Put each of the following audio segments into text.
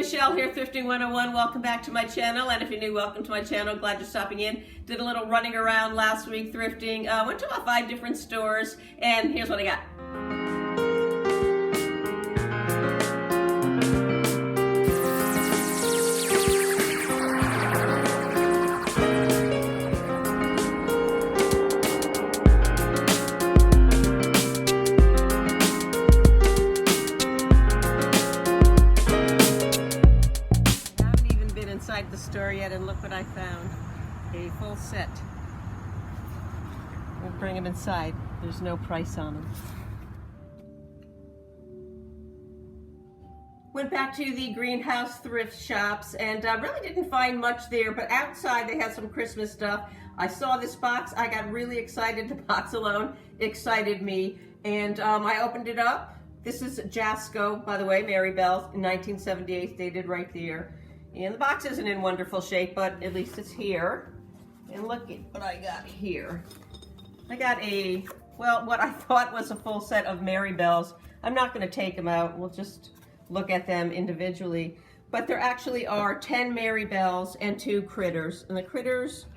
Michelle here, Thrifting 101. Welcome back to my channel, and if you're new, welcome to my channel. Glad you're stopping in. Did a little running around last week thrifting. Went to about 5 different stores, and here's what I got. Inside the store yet, and look what I found. A full set. We'll bring them inside. There's no price on them. Went back to the greenhouse thrift shops and really didn't find much there, but outside they had some Christmas stuff. I saw this box. I got really excited. The box alone excited me, and I opened it up. This is Jasco, by the way, Mary Bell's, in 1978, dated right there. And the box isn't in wonderful shape, but at least it's here. And look at what I got here. I got what I thought was a full set of Mary Bells. I'm not going to take them out. We'll just look at them individually. But there actually are 10 Mary Bells and 2 critters. And the critters,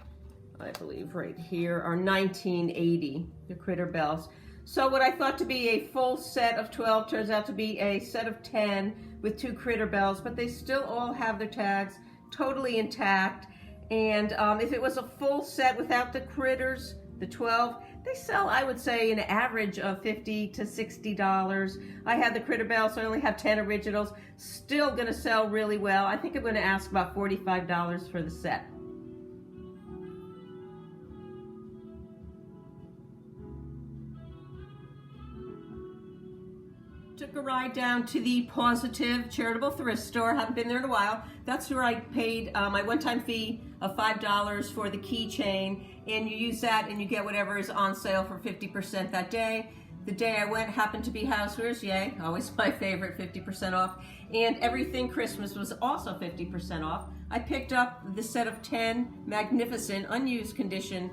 I believe right here, are 1980, the critter bells. So what I thought to be a full set of 12 turns out to be a set of 10 with 2 critter bells, but they still all have their tags totally intact. And if it was a full set without the critters, the 12, they sell, I would say, an average of $50 to $60. I had the critter bells, so I only have 10 originals. Still gonna sell really well. I think I'm gonna ask about $45 for the set. Took a ride down to the Pawsitive Charitable Thrift Store. Haven't been there in a while. That's where I paid my one-time fee of $5 for the keychain, and you use that and you get whatever is on sale for 50% that day. The day I went happened to be housewares, yay, always my favorite, 50% off. And everything Christmas was also 50% off. I picked up the set of 10 magnificent, unused condition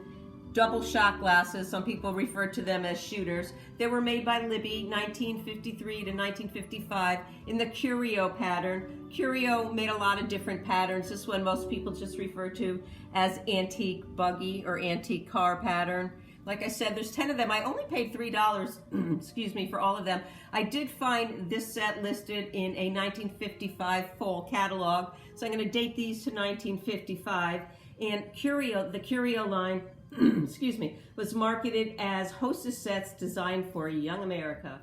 double shot glasses. Some people refer to them as shooters. They were made by Libby, 1953 to 1955, in the curio pattern. Curio made a lot of different patterns. This one most people just refer to as antique buggy or antique car pattern. Like I said, there's 10 of them. I only paid $3, excuse me, for all of them. I did find this set listed in a 1955 full catalog, so I'm going to date these to 1955. And the curio line, excuse me, was marketed as hostess sets designed for young America.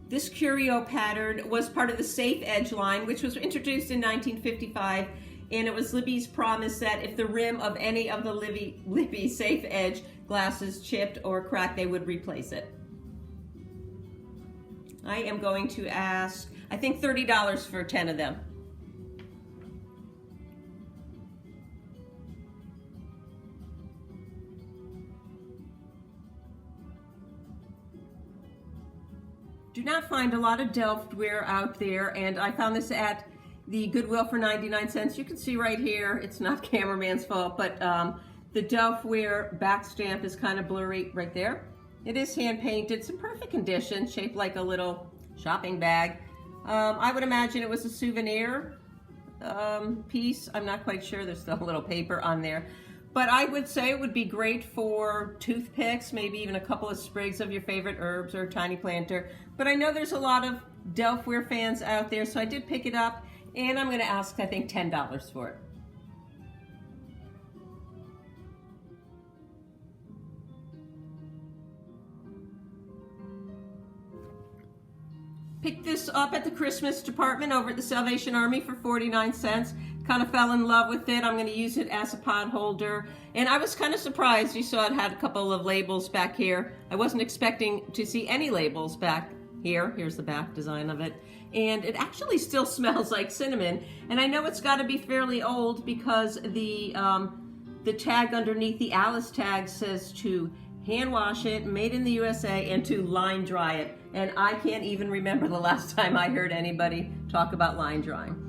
This curio pattern was part of the Safe Edge line, which was introduced in 1955, and it was Libby's promise that if the rim of any of the Libby Safe Edge glasses chipped or cracked, they would replace it. I am going to ask, I think $30 for 10 of them. Do not find a lot of Delftware out there, and I found this at the Goodwill for 99 cents. You can see right here, it's not cameraman's fault, but the Delftware back stamp is kind of blurry right there. It is hand painted. It's in perfect condition, shaped like a little shopping bag. I would imagine it was a souvenir piece. I'm not quite sure. There's still a little paper on there. But I would say it would be great for toothpicks, maybe even a couple of sprigs of your favorite herbs or a tiny planter. But I know there's a lot of Delftware fans out there, so I did pick it up, and I'm going to ask, I think, $10 for it. Picked this up at the Christmas department over at the Salvation Army for 49 cents. Kind of fell in love with it. I'm going to use it as a pot holder. And I was kind of surprised. You saw it had a couple of labels back here. I wasn't expecting to see any labels back here. Here's the back design of it. And it actually still smells like cinnamon. And I know it's got to be fairly old because the tag underneath the Alice tag says to hand wash it, made in the USA, and to line dry it. And I can't even remember the last time I heard anybody talk about line drying.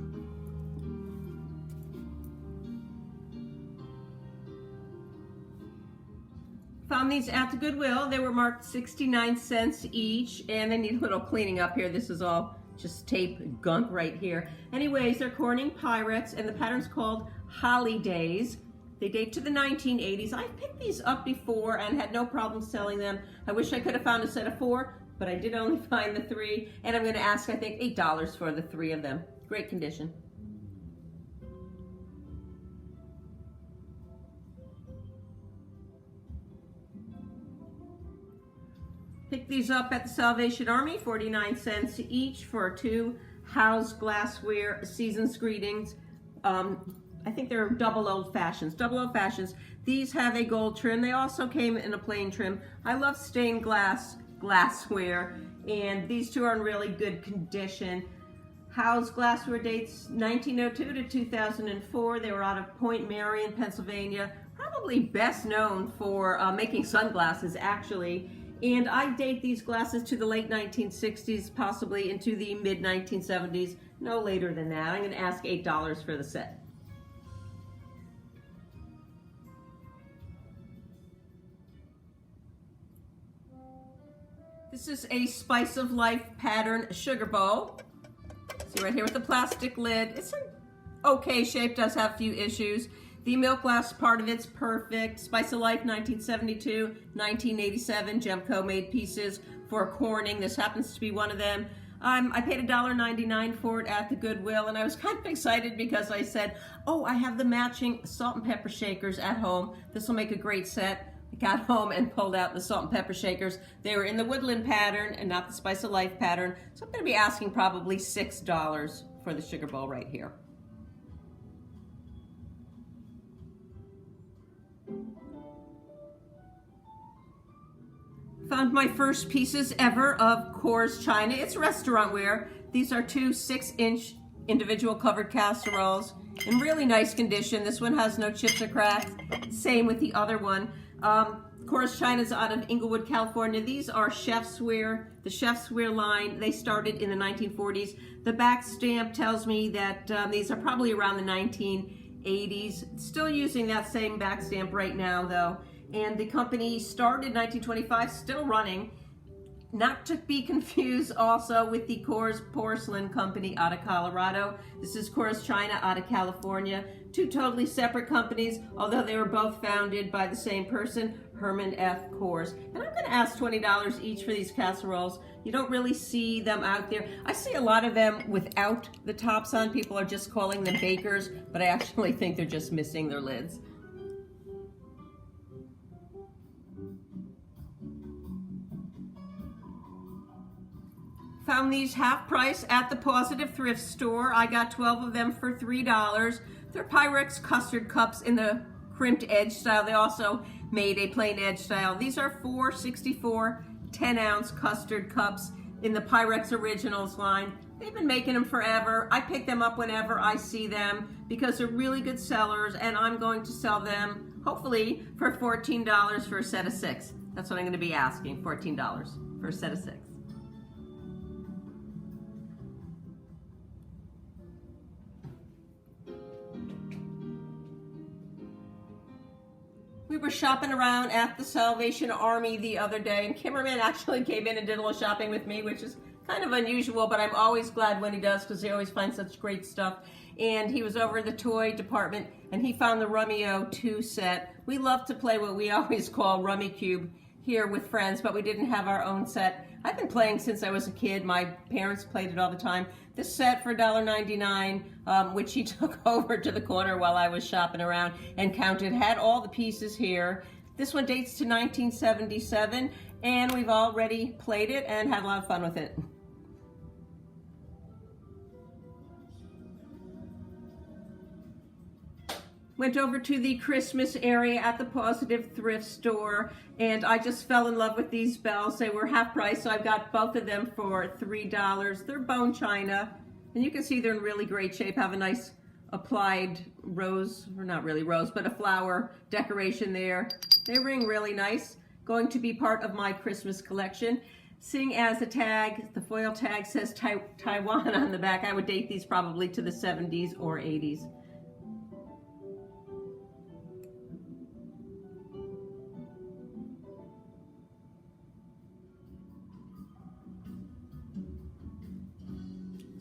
Found these at the Goodwill. They were marked 69 cents each, and they need a little cleaning up here. This is all just tape gunk right here. Anyways, they're Corning Pyrex, and the pattern's called Holidays. They date to the 1980s. I've picked these up before and had no problem selling them. I wish I could have found a set of 4, but I did only find the 3, and I'm gonna ask, I think, $8 for the 3 of them. Great condition. Pick these up at the Salvation Army, 49 cents each for 2 House Glassware Season's Greetings. I think they're double old fashions. These have a gold trim. They also came in a plain trim. I love stained glass glassware, and these 2 are in really good condition. House Glassware dates 1902 to 2004. They were out of Point Marion, Pennsylvania. Probably best known for making sunglasses, actually. And I date these glasses to the late 1960s, possibly into the mid 1970s, no later than that. I'm going to ask $8 for the set. This is a Spice of Life pattern sugar bowl. See right here with the plastic lid. It's an okay shape, does have a few issues. The milk glass part of it's perfect. Spice of Life 1972, 1987, Gemco made pieces for Corning. This happens to be one of them. I paid $1.99 for it at the Goodwill, and I was kind of excited because I said, oh, I have the matching salt and pepper shakers at home. This will make a great set. I got home and pulled out the salt and pepper shakers. They were in the woodland pattern and not the Spice of Life pattern. So I'm going to be asking probably $6 for the sugar bowl right here. Found my first pieces ever of Coors China. It's restaurantware. These are 2 6-inch individual covered casseroles in really nice condition. This one has no chips or cracks. Same with the other one. Coors China is out of Inglewood, California. These are chefsware, the chefsware line. They started in the 1940s. The back stamp tells me that these are probably around the 1980s. Still using that same back stamp right now, though. And the company started in 1925, still running. Not to be confused also with the Coors Porcelain Company out of Colorado. This is Coors China out of California. 2 totally separate companies, although they were both founded by the same person, Herman F. Coors. And I'm gonna ask $20 each for these casseroles. You don't really see them out there. I see a lot of them without the tops on. People are just calling them bakers, but I actually think they're just missing their lids. Found these half price at the Pawsitive thrift store. I got 12 of them for $3. They're Pyrex custard cups in the crimped edge style. They also made a plain edge style. These are 464 10-ounce custard cups in the Pyrex Originals line. They've been making them forever. I pick them up whenever I see them because they're really good sellers, and I'm going to sell them hopefully for $14 for a set of 6. That's what I'm going to be asking, $14 for a set of 6. We were shopping around at the Salvation Army the other day, and Kimmerman actually came in and did a little shopping with me, which is kind of unusual, but I'm always glad when he does because he always finds such great stuff. And he was over in the toy department, and he found the Rummy 2 set. We love to play what we always call Rummy Cube here with friends, but we didn't have our own set. I've been playing since I was a kid. My parents played it all the time. This set for $1.99, which he took over to the corner while I was shopping around and counted, had all the pieces here. This one dates to 1977, and we've already played it and had a lot of fun with it. Went over to the Christmas area at the Pawsitive thrift store, and I just fell in love with these bells. They were half price, so I got both of them for $3. They're bone china, and you can see they're in really great shape. Have a nice applied rose, or not really rose, but a flower decoration there. They ring really nice. Going to be part of my Christmas collection. Seeing as the tag, the foil tag says Taiwan on the back, I would date these probably to the 70s or 80s.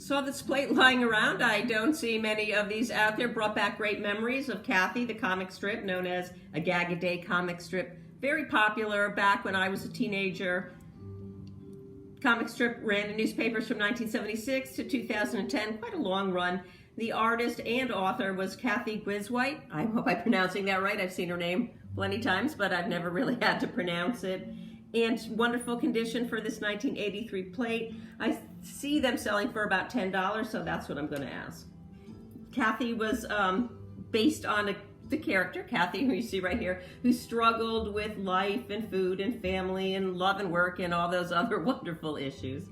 Saw this plate lying around. I don't see many of these out there. Brought back great memories of Kathy, the comic strip, known as a gag a day comic strip. Very popular back when I was a teenager. Comic strip ran in newspapers from 1976 to 2010, quite a long run. The artist and author was Kathy Griswhite. I hope I'm pronouncing that right. I've seen her name plenty times, but I've never really had to pronounce it. And wonderful condition for this 1983 plate. I see them selling for about $10, so that's what I'm going to ask. Kathy was based on the character, Kathy, who you see right here, who struggled with life and food and family and love and work and all those other wonderful issues.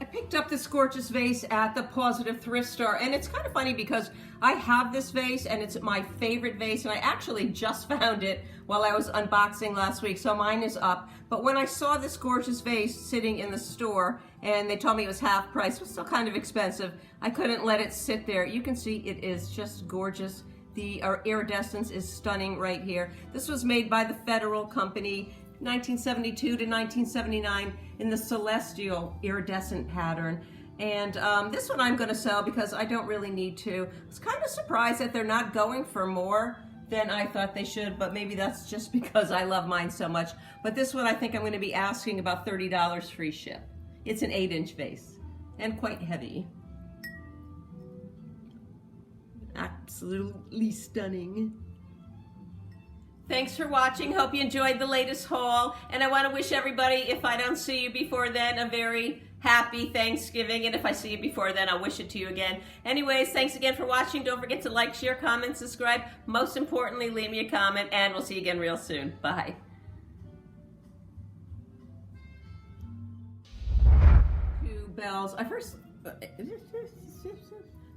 I picked up this gorgeous vase at the Pawsitive thrift store, and it's kind of funny because I have this vase and it's my favorite vase, and I actually just found it while I was unboxing last week, so mine is up. But when I saw this gorgeous vase sitting in the store and they told me it was half price, it was still kind of expensive, I couldn't let it sit there. You can see it is just gorgeous. The iridescence is stunning right here. This was made by the Federal Company, 1972 to 1979, in the celestial iridescent pattern. And this one I'm going to sell because I don't really need to. I was kind of surprised that they're not going for more than I thought they should, but maybe that's just because I love mine so much. But this one I think I'm going to be asking about $30 free ship. It's an 8-inch vase and quite heavy. Absolutely stunning. Thanks for watching. Hope you enjoyed the latest haul. And I want to wish everybody, if I don't see you before then, a very happy Thanksgiving. And if I see you before then, I'll wish it to you again. Anyways, thanks again for watching. Don't forget to like, share, comment, subscribe. Most importantly, leave me a comment, and we'll see you again real soon. Bye. Two bells.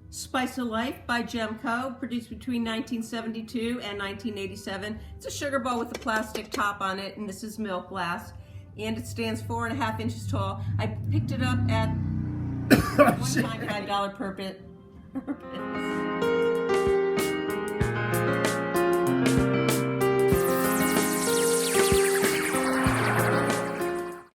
Spice of Life by Gemco, produced between 1972 and 1987. It's a sugar bowl with a plastic top on it, and this is milk glass, and it stands 4.5 inches tall. I picked it up at one time $5 per bit.